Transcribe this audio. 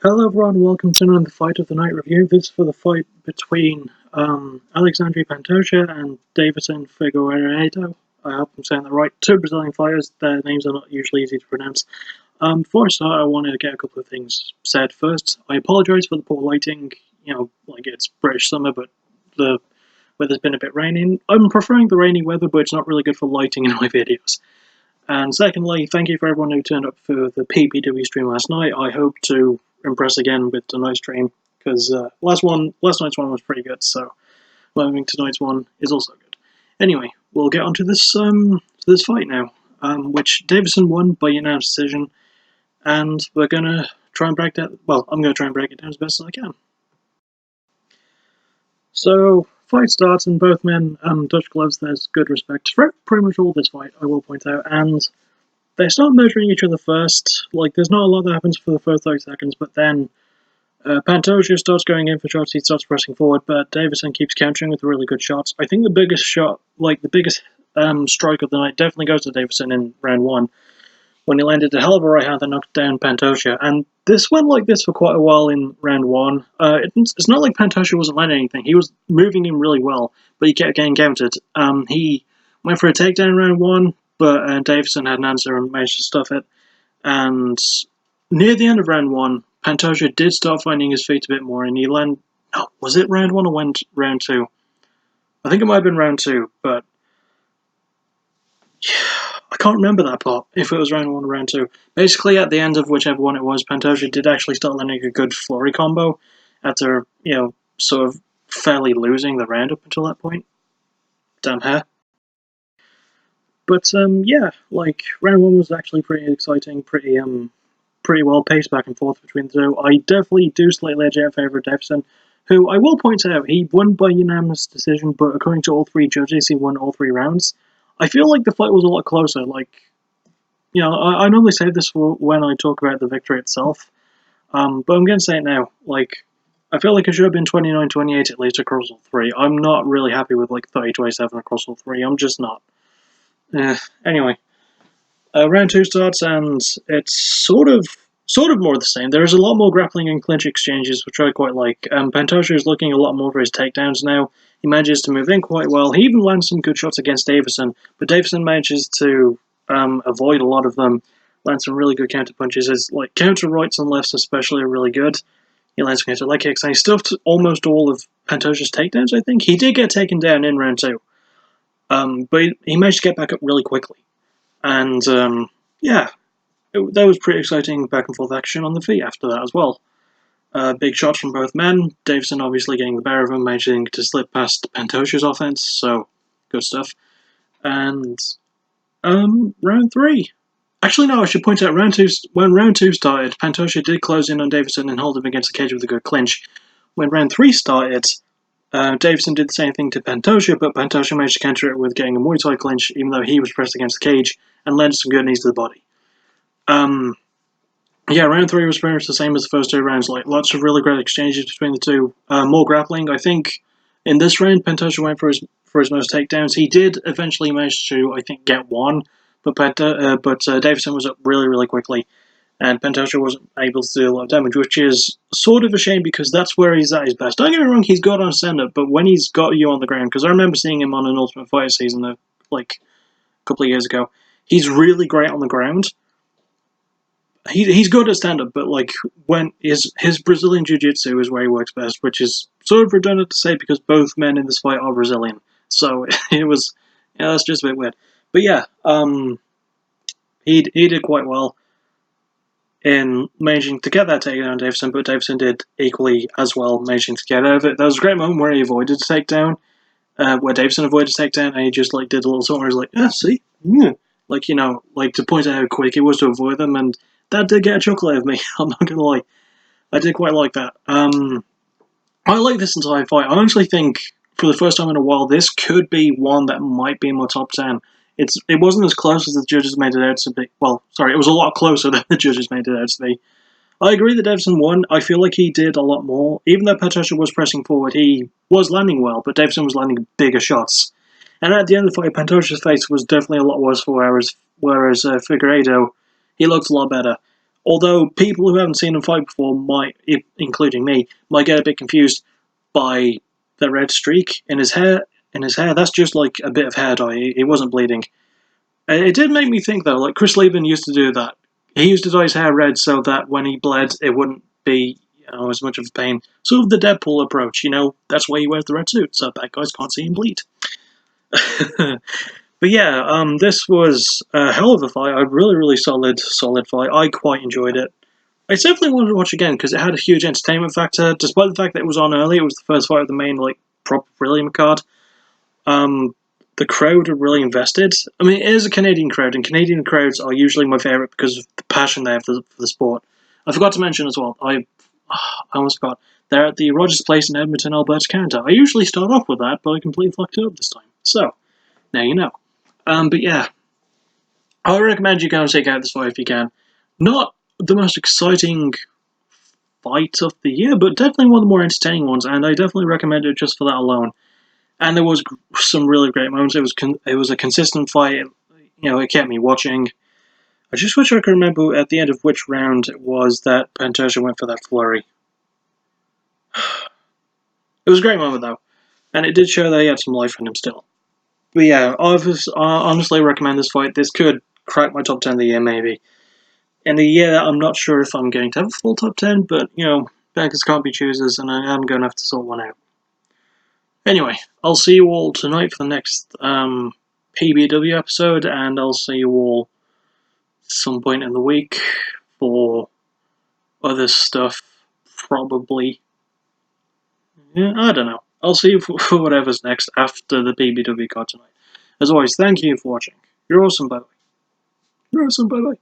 Hello everyone, welcome to another Fight of the Night review. This is for the fight between Alexandre Pantoja and Deiveson Figueiredo. I hope I'm saying that right. Two Brazilian fighters, their names are not usually easy to pronounce. Before I start, I want to get a couple of things said first. I apologise for the poor lighting, like it's British summer, but the weather's been a bit raining. I'm preferring the rainy weather, but it's not really good for lighting in my videos. And secondly, thank you for everyone who turned up for the PPW stream last night. I hope to impress again with tonight's stream, because last night's one was pretty good, so hoping tonight's one is also good. Anyway, we'll get on to this fight now, which Deiveson won by unanimous decision, and we're gonna try and break that. Well, I'm gonna try and break it down as best as I can. So, fight starts and both men touch gloves. There's good respect for pretty much all this fight, I will point out, and they start measuring each other first. Like, there's not a lot that happens for the first 30 seconds, but then Pantoja starts going in for shots, he starts pressing forward, but Deiveson keeps countering with really good shots. I think the biggest shot, like the biggest strike of the night, definitely goes to Deiveson in round one, when he landed a hell of a right hand that knocked down Pantoja. And this went like this for quite a while in round one. It's not like Pantoja wasn't landing anything, he was moving him really well, but he kept getting countered. He went for a takedown in round one, but Deiveson had an answer and managed to stuff it. And near the end of round one, Pantoja did start finding his feet a bit more, and he landed. No, was it round one or round two? I think it might have been round two, but I can't remember that part, if it was round one or round two. Basically, at the end of whichever one it was, Pantoja did actually start landing a good flurry combo after, sort of fairly losing the round up until that point. Damn hair. But, yeah, like, round one was actually pretty exciting, pretty well paced back and forth between the two. I definitely do slightly edge out in favour of Deiveson, who I will point out, he won by unanimous decision, but according to all three judges, he won all three rounds. I feel like the fight was a lot closer. Like, I normally say this for when I talk about the victory itself, but I'm going to say it now. Like, I feel like it should have been 29-28 at least across all three. I'm not really happy with like 30-27 across all three. I'm just not. Anyway, round two starts and it's sort of more of the same. There is a lot more grappling and clinch exchanges, which I quite like. Pantoja is looking a lot more for his takedowns now. He manages to move in quite well. He even lands some good shots against Deiveson, but Deiveson manages to avoid a lot of them, land some really good counter punches. His like counter rights and lefts especially are really good. He lands some counter leg kicks, and he stuffed almost all of Pantoja's takedowns, I think. He did get taken down in round two, but he managed to get back up really quickly. And, yeah, that was pretty exciting back and forth action on the feet after that as well. Big shots from both men. Deiveson obviously getting the better of him, managing to slip past Pantoja's offense, so good stuff. And round three. Actually, no, I should point out when round two started, Pantoja did close in on Deiveson and hold him against the cage with a good clinch. When round three started, Deiveson did the same thing to Pantoja, but Pantoja managed to counter it with getting a Muay Thai clinch, even though he was pressed against the cage, and landed some good knees to the body. Yeah, round three was pretty much the same as the first two rounds. Like, lots of really great exchanges between the two. More grappling. I think in this round, Pantoja went for his most takedowns. He did eventually manage to, I think, get one, but Deiveson was up really, really quickly, and Pantoja wasn't able to do a lot of damage, which is sort of a shame because that's where he's at his best. Don't get me wrong, he's good on stand-up, but when he's got you on the ground, because I remember seeing him on an Ultimate Fighter season like a couple of years ago, he's really great on the ground. He's good at stand-up, but like when his Brazilian Jiu-Jitsu is where he works best, which is sort of redundant to say because both men in this fight are Brazilian. So it was, that's just a bit weird. But yeah, he did quite well in managing to get that takedown on Deiveson, but Deiveson did equally as well, managing to get out of it. There was a great moment where he avoided a takedown, where Deiveson avoided a takedown, and he just like did a little something where he was like, see? Yeah. Like, like to point out how quick it was to avoid them, and that did get a chuckle out of me, I'm not gonna lie. I did quite like that. I like this entire fight. I honestly think, for the first time in a while, this could be one that might be in my top 10. It wasn't as close as the judges made it out to be. Well, sorry, it was a lot closer than the judges made it out to be. I agree that Deiveson won. I feel like he did a lot more. Even though Pantoja was pressing forward, he was landing well, but Deiveson was landing bigger shots. And at the end of the fight, Pantoja's face was definitely a lot worse, whereas Figueiredo, he looked a lot better. Although people who haven't seen him fight before might, including me, might get a bit confused by the red streak in his hair. That's just like a bit of hair dye. He wasn't bleeding. It did make me think though. Like Chris Lieben used to do that. He used to dye his hair red so that when he bled, it wouldn't be as much of a pain. Sort of the Deadpool approach. That's why he wears the red suit, so bad guys can't see him bleed. But yeah, this was a hell of a fight. A really, really solid fight. I quite enjoyed it. I definitely wanted to watch again because it had a huge entertainment factor. Despite the fact that it was on early, it was the first fight of the main proper prelim card. The crowd are really invested. I mean, it is a Canadian crowd, and Canadian crowds are usually my favourite because of the passion they have for the sport. I forgot to mention as well. I almost forgot. They're at the Rogers Place in Edmonton, Alberta, Canada. I usually start off with that, but I completely fucked it up this time. So now you know. But yeah, I recommend you go and check out this fight if you can. Not the most exciting fight of the year, but definitely one of the more entertaining ones, and I definitely recommend it just for that alone. And there was some really great moments. It was a consistent fight. It kept me watching. I just wish I could remember at the end of which round it was that Pantoja went for that flurry. It was a great moment though, and it did show that he had some life in him still. But yeah, I honestly recommend this fight. This could crack my top 10 of the year, maybe. In the year, I'm not sure if I'm going to have a full top 10, but, beggars can't be choosers, and I am going to have to sort one out. Anyway, I'll see you all tonight for the next PBW episode, and I'll see you all some point in the week for other stuff, probably. Yeah, I don't know. I'll see you for whatever's next after the PBW card tonight. As always, thank you for watching. You're awesome, bye-bye. You're awesome, bye-bye.